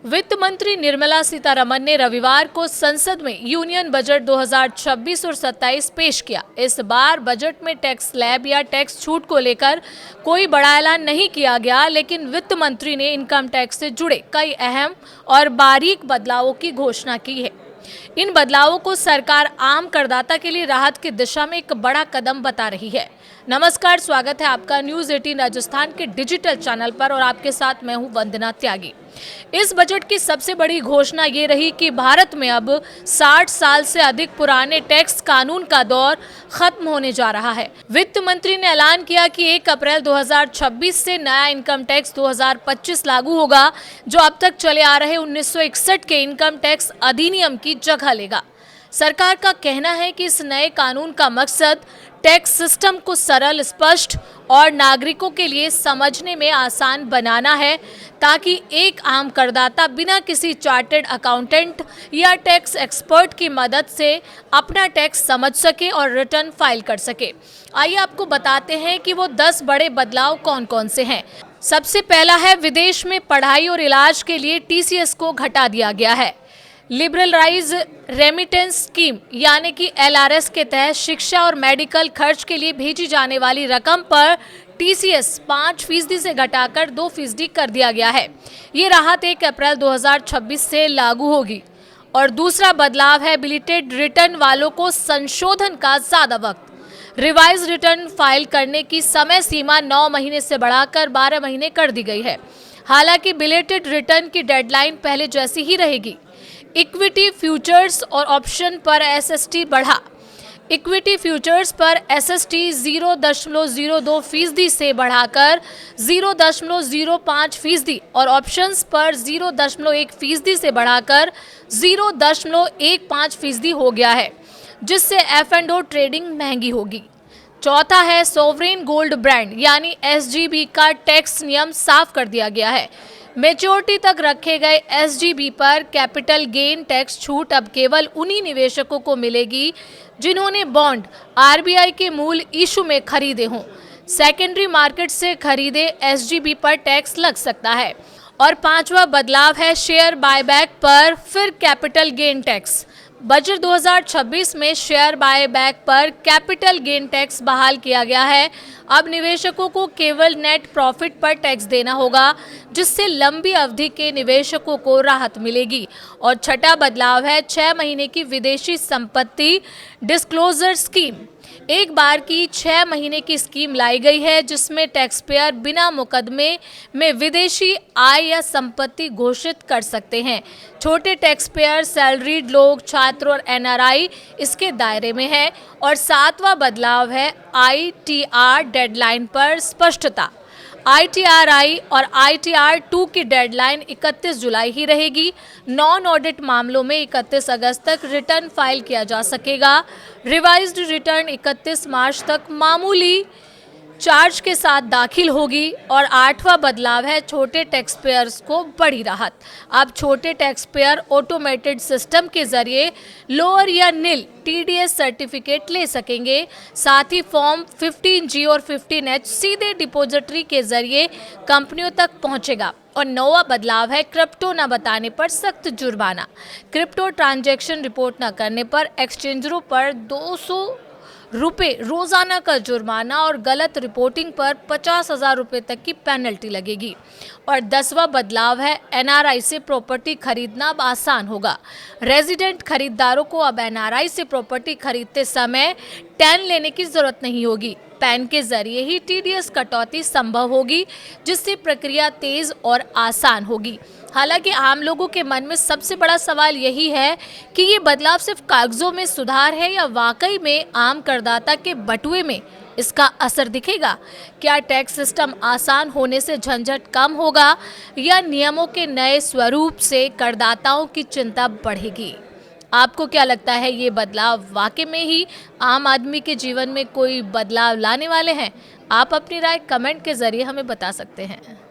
वित्त मंत्री निर्मला सीतारमण ने रविवार को संसद में यूनियन बजट 2026 और 27 पेश किया। इस बार बजट में टैक्स स्लैब या टैक्स छूट को लेकर कोई बड़ा ऐलान नहीं किया गया, लेकिन वित्त मंत्री ने इनकम टैक्स से जुड़े कई अहम और बारीक बदलावों की घोषणा की है। इन बदलावों को सरकार आम करदाता के लिए राहत की दिशा में एक बड़ा कदम बता रही है। नमस्कार, स्वागत है आपका न्यूज़ 18 राजस्थान के डिजिटल चैनल पर और आपके साथ मैं हूं वंदना त्यागी। इस बजट की सबसे बड़ी घोषणा ये रही कि भारत में अब 60 साल से अधिक पुराने टैक्स कानून का दौर खत्म होने जा रहा है। वित्त मंत्री ने ऐलान किया कि 1 अप्रैल 2026 से नया इनकम टैक्स 2025 लागू होगा, जो अब तक चले आ रहे 1961 के इनकम टैक्स अधिनियम की जगह लेगा। सरकार का कहना है कि इस नए कानून का मकसद टैक्स सिस्टम को सरल, स्पष्ट और नागरिकों के लिए समझने में आसान बनाना है, ताकि एक आम करदाता बिना किसी चार्टर्ड अकाउंटेंट या टैक्स एक्सपर्ट की मदद से अपना टैक्स समझ सके और रिटर्न फाइल कर सके। आइए आपको बताते हैं कि वो 10 बड़े बदलाव कौन कौन से हैं। सबसे पहला है, विदेश में पढ़ाई और इलाज के लिए TCS को घटा दिया गया है। लिबरलाइज रेमिटेंस स्कीम यानी कि LRS के तहत शिक्षा और मेडिकल खर्च के लिए भेजी जाने वाली रकम पर TCS 5% से घटाकर 2% कर दिया गया है। ये राहत 1 अप्रैल 2026 से लागू होगी। और दूसरा बदलाव है, बिलेटेड रिटर्न वालों को संशोधन का ज़्यादा वक्त। रिवाइज रिटर्न फाइल करने की समय सीमा 9 महीने से बढ़ाकर 12 महीने कर दी गई है। हालांकि बिलेटेड रिटर्न की डेडलाइन पहले जैसी ही रहेगी। इक्विटी फ्यूचर्स और ऑप्शन पर SST बढ़ा। इक्विटी फ्यूचर्स पर SST 0.02% से बढ़ाकर 0.05% और ऑप्शंस पर 0.1% से बढ़ाकर 0.15% हो गया है, जिससे F&O ट्रेडिंग महंगी होगी। चौथा है, सोवरेन गोल्ड ब्रांड यानी SGB का टैक्स नियम साफ कर दिया गया है। मैच्योरिटी तक रखे गए SGB पर कैपिटल गेन टैक्स छूट अब केवल उन्हीं निवेशकों को मिलेगी जिन्होंने बॉन्ड RBI के मूल इशू में खरीदे हों। सेकेंडरी मार्केट से खरीदे SGB पर टैक्स लग सकता है। और पांचवा बदलाव है, शेयर बायबैक पर फिर कैपिटल गेन टैक्स। बजट 2026 में शेयर बायबैक पर कैपिटल गेन टैक्स बहाल किया गया है। अब निवेशकों को केवल नेट प्रॉफिट पर टैक्स देना होगा, जिससे लंबी अवधि के निवेशकों को राहत मिलेगी। और छठा बदलाव है, 6 महीने की विदेशी संपत्ति डिस्क्लोजर स्कीम। एक बार की 6 महीने की स्कीम लाई गई है, जिसमें टैक्स पेयर बिना मुकदमे में विदेशी आय या संपत्ति घोषित कर सकते हैं। छोटे टैक्स पेयर, सैलरीड लोग, छात्र और NRI इसके दायरे में है। और 7वां बदलाव है, ITR डेडलाइन पर स्पष्टता। ITR-I और ITR-2 की डेडलाइन 31 जुलाई ही रहेगी। नॉन ऑडिट मामलों में 31 अगस्त तक रिटर्न फाइल किया जा सकेगा। रिवाइज्ड रिटर्न 31 मार्च तक मामूली चार्ज के साथ दाखिल होगी। और 8वां बदलाव है, छोटे टैक्स पेयर्स को बड़ी राहत। अब छोटे टैक्स पेयर ऑटोमेटेड सिस्टम के जरिए लोअर या नील TDS सर्टिफिकेट ले सकेंगे। साथ ही फॉर्म 15G और 15H सीधे डिपॉजिटरी के जरिए कंपनियों तक पहुंचेगा। और 9वां बदलाव है, क्रिप्टो न बताने पर सख्त जुर्माना। क्रिप्टो ट्रांजैक्शन रिपोर्ट न करने पर एक्सचेंजरों पर 200 रुपये रोजाना का जुर्माना और गलत रिपोर्टिंग पर 50,000 रुपये तक की पेनल्टी लगेगी। और 10वां बदलाव है, NRI से प्रॉपर्टी खरीदना अब आसान होगा। रेजिडेंट खरीदारों को अब NRI से प्रॉपर्टी खरीदते समय टैन लेने की जरूरत नहीं होगी। पैन के जरिए ही TDS कटौती संभव होगी, जिससे प्रक्रिया तेज और आसान होगी। हालांकि आम लोगों के मन में सबसे बड़ा सवाल यही है कि ये बदलाव सिर्फ कागजों में सुधार है या वाकई में आम करदाता के बटुए में इसका असर दिखेगा। क्या टैक्स सिस्टम आसान होने से झंझट कम होगा या नियमों के नए स्वरूप से करदाताओं की चिंता बढ़ेगी? आपको क्या लगता है, ये बदलाव वाकई में ही आम आदमी के जीवन में कोई बदलाव लाने वाले हैं? आप अपनी राय कमेंट के जरिए हमें बता सकते हैं।